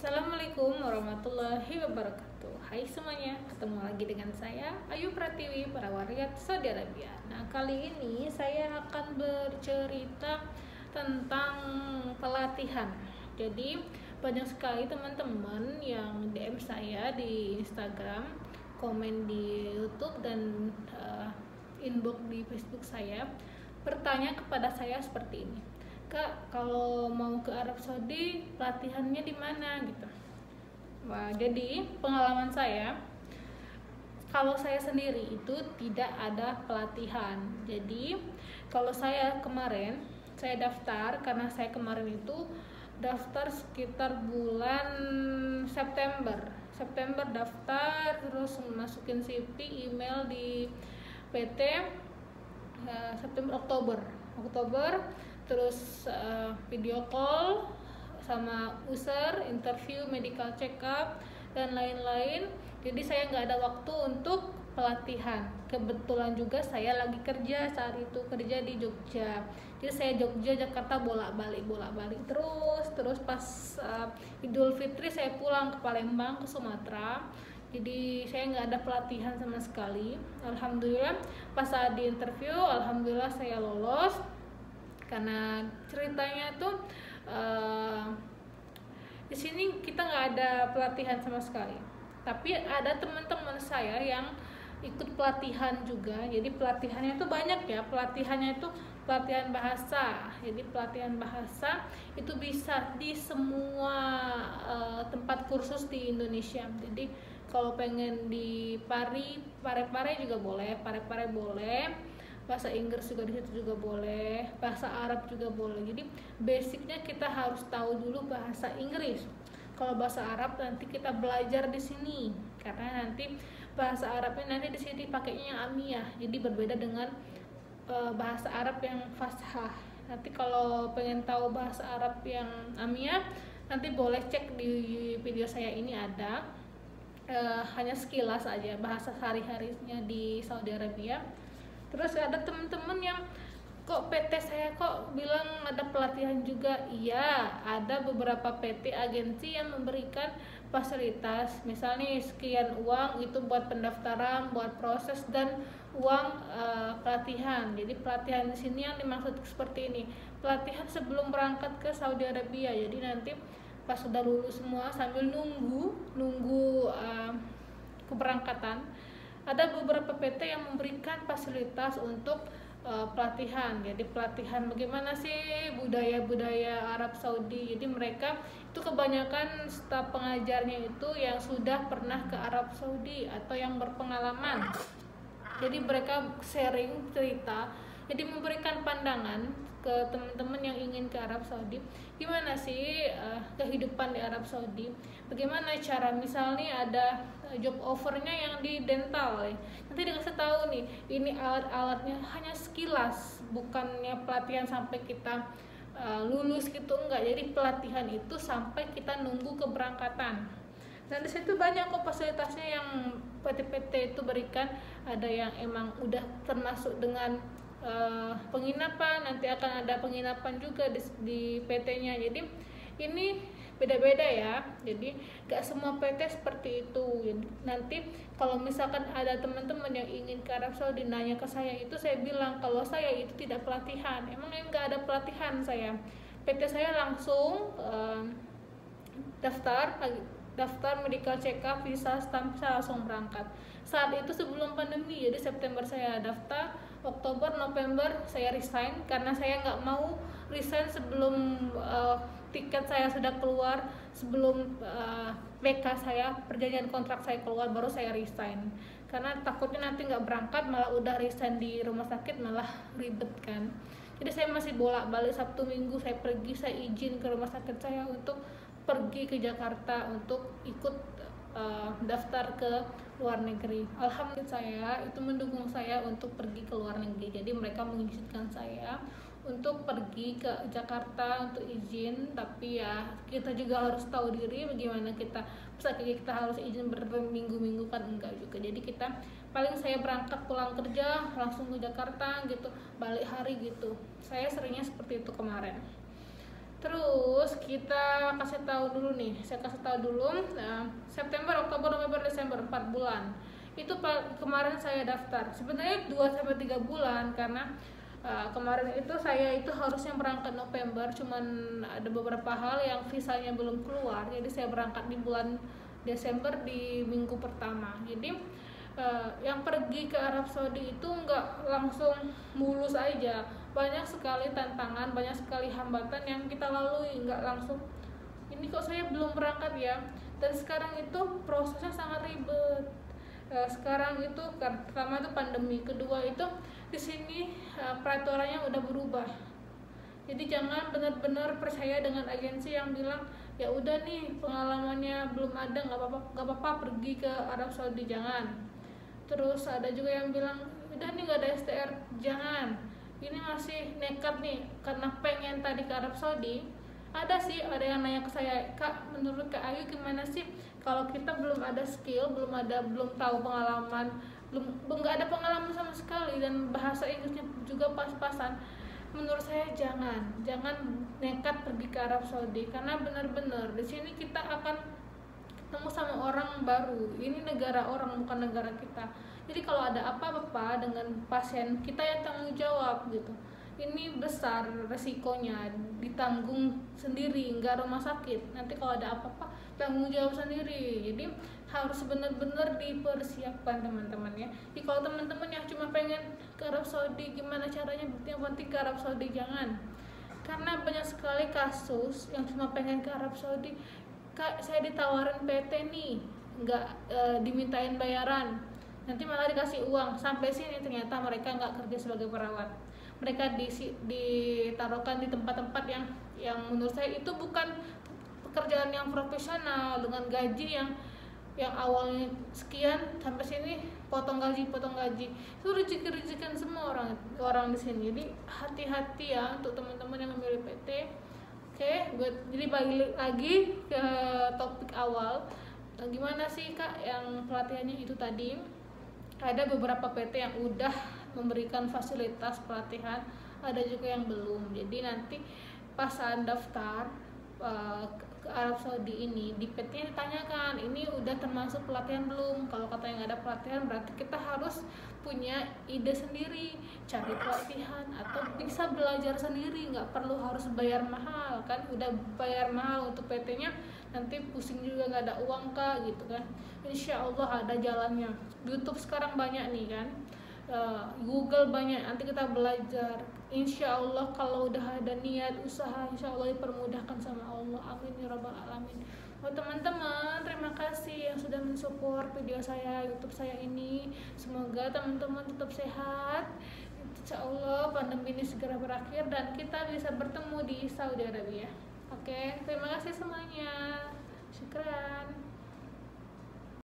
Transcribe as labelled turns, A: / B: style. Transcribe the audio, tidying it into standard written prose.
A: Assalamualaikum warahmatullahi wabarakatuh. Hai semuanya, ketemu lagi dengan saya Ayu Pratiwi, perawat Riyadh, Saudi Arabia. Nah, kali ini saya akan bercerita tentang pelatihan. Jadi banyak sekali teman-teman yang DM saya di Instagram, komen di YouTube dan inbox di Facebook saya, bertanya kepada saya seperti ini. Kak, kalau mau ke Arab Saudi pelatihannya di mana gitu. Wah, jadi pengalaman saya, kalau saya sendiri itu tidak ada pelatihan. Jadi kalau saya kemarin saya daftar, karena saya kemarin itu daftar sekitar bulan September daftar, terus masukin CV, email di PT September Oktober terus video call sama user, interview, medical check up dan lain-lain. Jadi saya nggak ada waktu untuk pelatihan. Kebetulan juga saya lagi kerja saat itu, kerja di Jogja. Jadi saya Jogja Jakarta bolak-balik terus pas Idul Fitri saya pulang ke Palembang, ke Sumatera. Jadi saya nggak ada pelatihan sama sekali. Alhamdulillah pas saat di interview, alhamdulillah saya lolos. Karena ceritanya tuh di sini kita nggak ada pelatihan sama sekali, tapi ada teman-teman saya yang ikut pelatihan juga. Jadi pelatihannya tuh banyak ya, pelatihannya itu pelatihan bahasa. Jadi pelatihan bahasa itu bisa di semua tempat kursus di Indonesia. Jadi kalau pengen di Parepare juga boleh, Parepare boleh, bahasa Inggris juga di situ juga boleh, bahasa Arab juga boleh. Jadi basicnya kita harus tahu dulu bahasa Inggris. Kalau bahasa Arab nanti kita belajar di sini, karena nanti bahasa Arabnya nanti di sini pakainya yang amiyah, jadi berbeda dengan bahasa Arab yang fashah. Nanti kalau pengen tahu bahasa Arab yang amiyah, nanti boleh cek di video saya ini ada, hanya sekilas aja bahasa sehari-harinya di Saudi Arabia. Terus ada teman-teman yang kok PT saya kok bilang ada pelatihan juga. Iya, ada beberapa PT agensi yang memberikan fasilitas. Misalnya sekian uang itu buat pendaftaran, buat proses, dan uang pelatihan. Jadi pelatihan di sini yang dimaksud seperti ini. Pelatihan sebelum berangkat ke Saudi Arabia. Jadi nanti pas sudah lulus semua sambil nunggu keberangkatan, ada beberapa PT yang memberikan fasilitas untuk pelatihan. Jadi pelatihan bagaimana sih budaya Arab Saudi. Jadi mereka itu kebanyakan staf pengajarnya itu yang sudah pernah ke Arab Saudi atau yang berpengalaman. Jadi mereka sharing cerita, jadi memberikan pandangan ke teman-teman yang ingin ke Arab Saudi, gimana sih kehidupan di Arab Saudi, bagaimana cara, misalnya ada job offernya yang di dental, nanti dikasih tahu nih, ini alat-alatnya hanya sekilas, bukannya pelatihan sampai kita lulus gitu, enggak. Jadi pelatihan itu sampai kita nunggu keberangkatan. Dan di situ banyak kok fasilitasnya yang PT-PT itu berikan. Ada yang emang udah termasuk dengan penginapan, nanti akan ada penginapan juga di PT-nya. Jadi ini beda-beda ya. Jadi gak semua PT seperti itu. Jadi nanti kalau misalkan ada teman-teman yang ingin ke Arab Saudi nanya ke saya, itu saya bilang kalau saya itu tidak pelatihan. Emang gak ada pelatihan saya. PT saya langsung daftar medical check up, visa, stamp, saya langsung berangkat. Saat itu sebelum pandemi, jadi September saya daftar, Oktober, November saya resign, karena saya nggak mau resign sebelum tiket saya sudah keluar, sebelum BK saya, perjanjian kontrak saya keluar, baru saya resign. Karena takutnya nanti nggak berangkat, malah udah resign di rumah sakit, malah ribet kan. Jadi saya masih bolak-balik, Sabtu Minggu saya pergi, saya izin ke rumah sakit saya untuk pergi ke Jakarta untuk ikut daftar ke luar negeri. Alhamdulillah saya itu mendukung saya untuk pergi ke luar negeri. Jadi mereka mengizinkan saya untuk pergi ke Jakarta untuk izin, tapi ya kita juga harus tahu diri bagaimana kita harus izin berminggu-minggu kan, enggak juga. Jadi kita paling saya berangkat pulang kerja langsung ke Jakarta gitu, balik hari gitu. Saya seringnya seperti itu kemarin. Terus kita kasih tahu dulu nih, saya kasih tahu dulu. September, Oktober, November, Desember, 4 bulan. Itu kemarin saya daftar. Sebenarnya 2 sampai 3 bulan karena kemarin itu saya itu harusnya berangkat November, cuman ada beberapa hal yang visanya belum keluar. Jadi saya berangkat di bulan Desember di minggu pertama. Jadi yang pergi ke Arab Saudi itu nggak langsung mulus aja, banyak sekali tantangan, banyak sekali hambatan yang kita lalui, nggak langsung ini kok saya belum berangkat ya. Dan sekarang itu prosesnya sangat ribet. Sekarang itu pertama itu pandemi, kedua itu di sini peraturannya udah berubah. Jadi jangan benar-benar percaya dengan agensi yang bilang ya udah nih pengalamannya belum ada, nggak apa-apa pergi ke Arab Saudi, jangan. Terus ada juga yang bilang udah nih nggak ada STR, jangan. Ini masih nekat nih karena pengen tadi ke Arab Saudi. Ada sih, ada yang nanya ke saya, Kak, menurut Kak Ayu gimana sih kalau kita belum ada skill, belum tahu pengalaman, nggak ada pengalaman sama sekali, dan bahasa Inggrisnya juga pas-pasan. Menurut saya jangan nekat pergi ke Arab Saudi, karena benar-benar di sini kita akan ketemu sama orang baru. Ini negara orang, bukan negara kita. Jadi kalau ada apa-apa dengan pasien, kita yang tanggung jawab gitu. Ini besar resikonya, ditanggung sendiri, nggak rumah sakit. Nanti kalau ada apa-apa tanggung jawab sendiri. Jadi harus benar-benar dipersiapkan teman-teman ya. Jadi kalau teman-teman yang cuma pengen ke Arab Saudi, gimana caranya? Yang penting ke Arab Saudi jangan. Karena banyak sekali kasus yang cuma pengen ke Arab Saudi, Kak, saya ditawarin PT nih, nggak dimintain bayaran, nanti malah dikasih uang. Sampai sini ternyata mereka nggak kerja sebagai perawat, mereka ditaruhkan di tempat-tempat yang menurut saya itu bukan pekerjaan yang profesional, dengan gaji yang awalnya sekian sampai sini potong gaji. Itu rezeki semua orang di sini. Jadi hati-hati ya untuk teman-teman yang memilih PT. Oke, jadi balik lagi ke topik awal. Gimana sih Kak yang pelatihannya itu tadi? Ada beberapa PT yang udah memberikan fasilitas pelatihan, ada juga yang belum. Jadi nanti pas saat daftar ke Arab Saudi ini, di PT-nya ditanyakan, ini udah termasuk pelatihan belum? Kalau katanya nggak ada pelatihan, berarti kita harus punya ide sendiri, cari pelatihan atau bisa belajar sendiri, nggak perlu harus bayar mahal kan. Udah bayar mahal untuk PT-nya, nanti pusing juga, nggak ada uang Kak gitu kan. Insya Allah ada jalannya. YouTube sekarang banyak nih kan, Google banyak, nanti kita belajar. Insya Allah kalau udah ada niat usaha, insya Allah dipermudahkan sama Allah. Amin ya rabbal alamin. Teman-teman, terima kasih yang sudah mensupport video saya, YouTube saya ini. Semoga teman-teman tetap sehat. Insya Allah pandemi ini segera berakhir dan kita bisa bertemu di Saudi Arabia. Oke, terima kasih semuanya. Syukran.